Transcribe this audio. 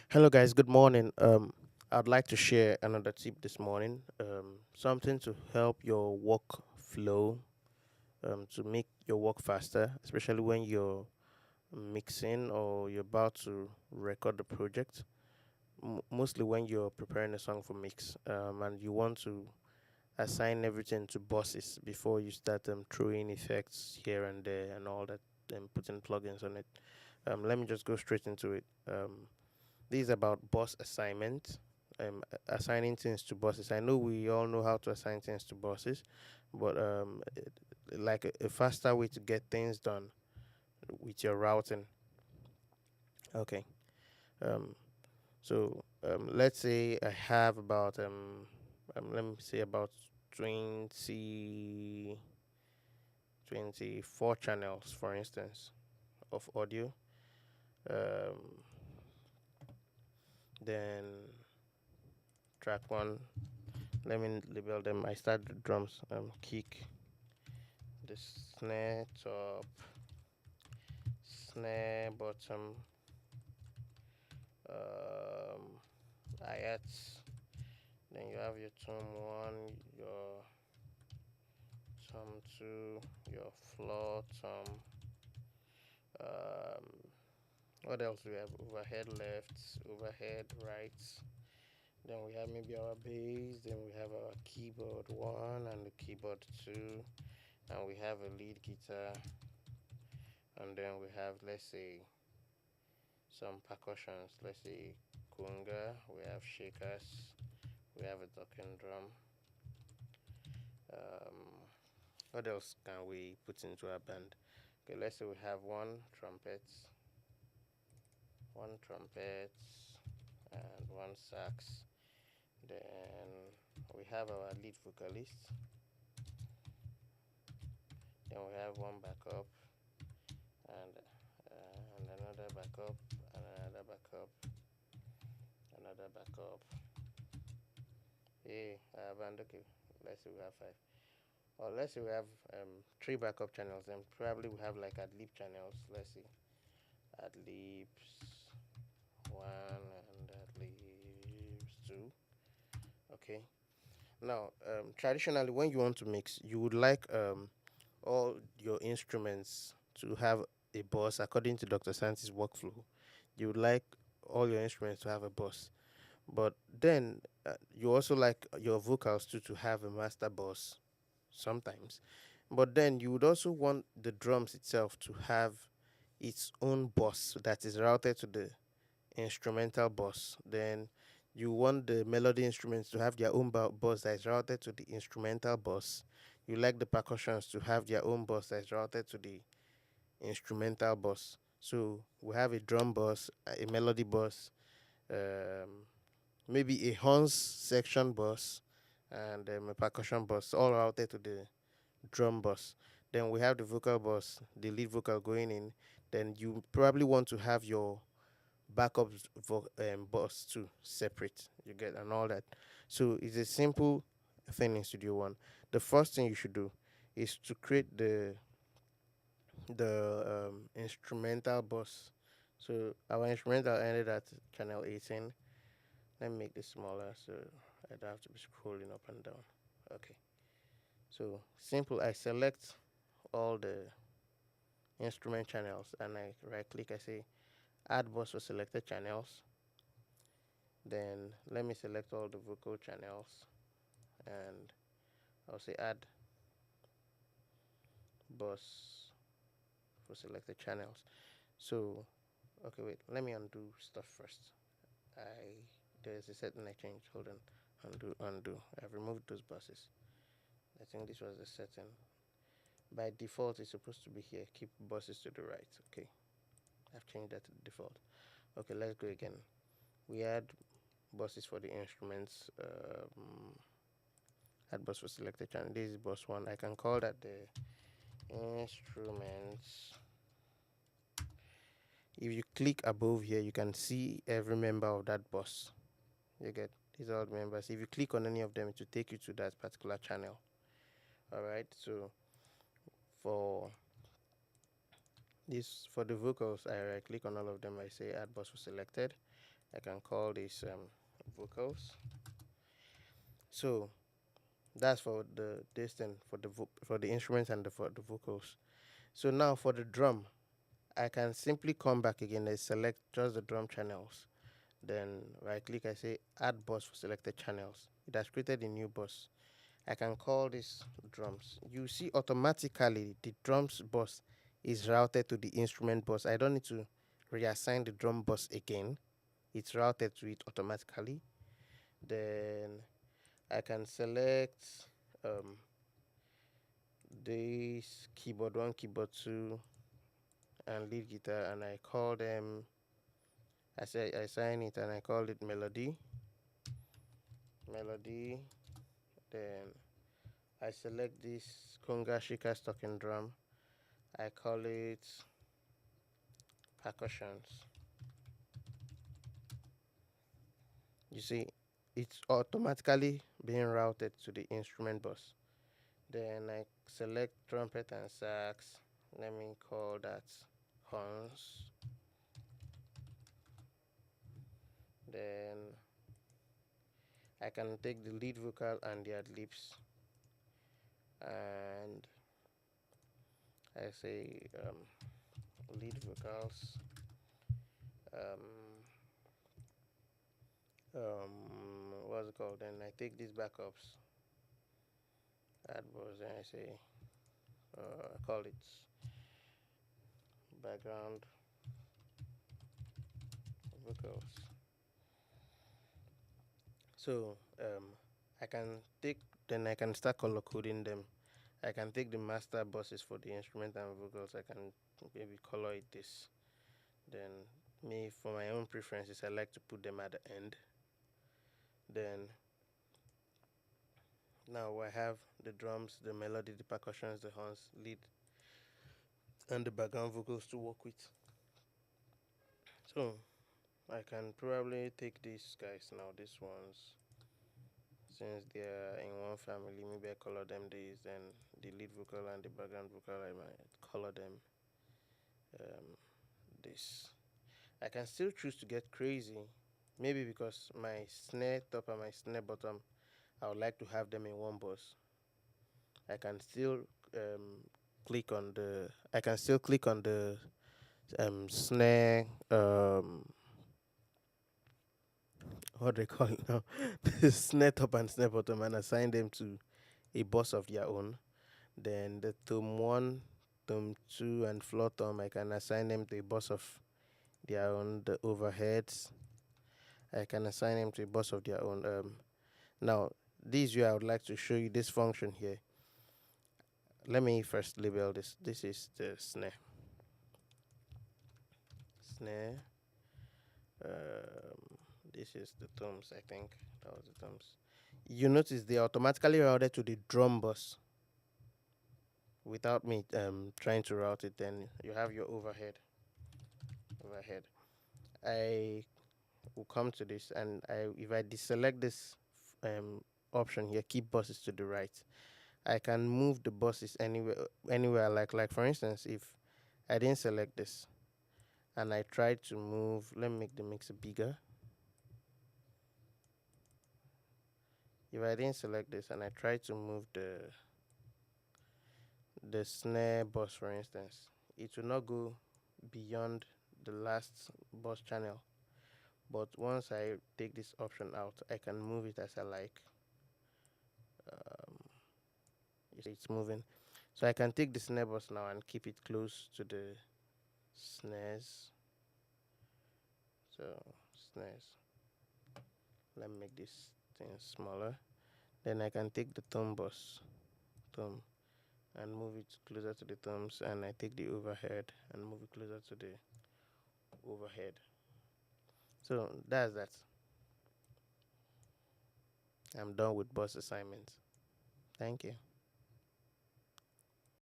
Hello, guys. Good morning. I'd like to share another tip this morning. Something to help your work flow, to make your work faster, especially when you're mixing or you're about to record the project. Mostly when you're preparing a song for mix, and you want to assign everything to bosses before you start throwing effects here and there and all that, and putting plugins on it. Let me just go straight into it. This is about boss assignment, assigning things to bosses. I know we all know how to assign things to bosses, but like a faster way to get things done with your routing. Okay. Um, let's say I have about let me say about 20 24 channels, for instance, of audio. Um, then track one. Let me label them. I start the drums. Kick, the snare top, snare bottom, um, hi-hats. Then you have your tone one, your tone two, your floor tom. Um, what else do we have? Overhead lefts, overhead rights. Then we have maybe our bass. Then we have our keyboard one and the keyboard two, and we have a lead guitar. And then we have, let's say, some percussions. Let's say kunga, we have shakers, we have a talking drum. Um, what else can we put into our band? Okay, let's say we have one trumpet, and one sax. Then we have our lead vocalist. Then we have one backup, and another backup, and another backup, another backup. Hey, band. Okay, let's say we have five. Or let's say we have three backup channels, then probably we have like ad lib channels. Let's see, ad libs one and ad libs two. Okay. Now, traditionally, when you want to mix, you would like all your instruments to have a bus. According to Dr. Santi's workflow, you would like all your instruments to have a bus. But then you also like your vocals to have a master bus sometimes. But then you would also want the drums itself to have its own bus that is routed to the instrumental bus. Then you want the melody instruments to have their own bus that is routed to the instrumental bus. You like the percussions to have their own bus that is routed to the instrumental bus. So we have a drum bus, a melody bus, um, maybe a horns section bus, and a percussion bus, all routed to the drum bus. Then we have the vocal bus, the lead vocal going in. Then you probably want to have your backup bus too separate. You get and all that. So it's a simple thing in Studio One. The first thing you should do is to create the instrumental bus. So our instrumental ended at channel 18. Let me make this smaller so I don't have to be scrolling up and down. Okay. So simple. I select all the instrument channels and I right click. I say add bus for selected channels. Then let me select all the vocal channels and I'll say add bus for selected channels. So okay, wait, let me undo stuff first. I There's a setting I changed. Hold on. Undo. I've removed those buses. I think this was the setting. By default it's supposed to be here. Keep buses to the right. Okay. I've changed that to the default. Okay, let's go again. We add buses for the instruments. Add bus for selected channel. This is bus one. I can call that the instruments. If you click above here, you can see every member of that bus. You get these are all the members. If you click on any of them, it will take you to that particular channel. All right. So for for the vocals, I right click on all of them. I say add bus for selected. I can call this vocals. So that's for the distance for for the instruments and for the vocals. So now for the drum, I can simply come back again and select just the drum channels. Then right click, I say add bus for selected channels. It has created a new bus. I can call this drums. You see automatically the drums bus is routed to the instrument bus. I don't need to reassign the drum bus again. It's routed to it automatically. Then I can select um, this keyboard 1, keyboard 2, and lead guitar, and I call them. I say I assign it and I call it melody. Melody. Then I select this conga shaker stocking drum. I call it percussions. You see, it's automatically being routed to the instrument bus. Then I select trumpet and sax. Let me call that horns. Then I can take the lead vocal and the ad libs, and I say lead vocals. Um, what's it called? Then I take these backups, add bars, and I say I call it background vocals. So I can take, then I can start color coding them. I can take the master buses for the instrument and vocals. I can maybe color it this. Then me, for my own preferences, I like to put them at the end. Then now I have the drums, the melody, the percussions, the horns, lead, and the background vocals to work with. So I can probably take these guys now, these ones, since they're in one family. Maybe I color them these, then the lead vocal and the background vocal, I might color them this. I can still choose to get crazy, maybe because my snare top and my snare bottom, I would like to have them in one bus. I can still click on the. I can still click on the snare. What do they call it now? The snare top and snare bottom, and assign them to a bus of their own. Then the tom one, tom two, and floor tom, I can assign them to a bus of their own. The overheads, I can assign them to a bus of their own. Now, this year I would like to show you this function here. Let me first label this. This is the snare. Snare. This is the toms, I think. That was the toms. You notice they automatically routed to the drum bus without me trying to route it. Then you have your overhead. Overhead. I will come to this, and if I deselect this option here, keep buses to the right, I can move the buses anywhere I like. Like for instance, if I didn't select this and I tried to move, let me make the mixer bigger. If I didn't select this and I tried to move the snare bus, for instance, it will not go beyond the last bus channel. But once I take this option out, I can move it as I like. You see it's moving. So I can take the snare bus now and keep it close to the snares. So snares. Let me make this thing smaller. Then I can take the tom bus, tom, and move it closer to the toms, and I take the overhead and move it closer to the overhead. So that's that. I'm done with bus assignments. Thank you.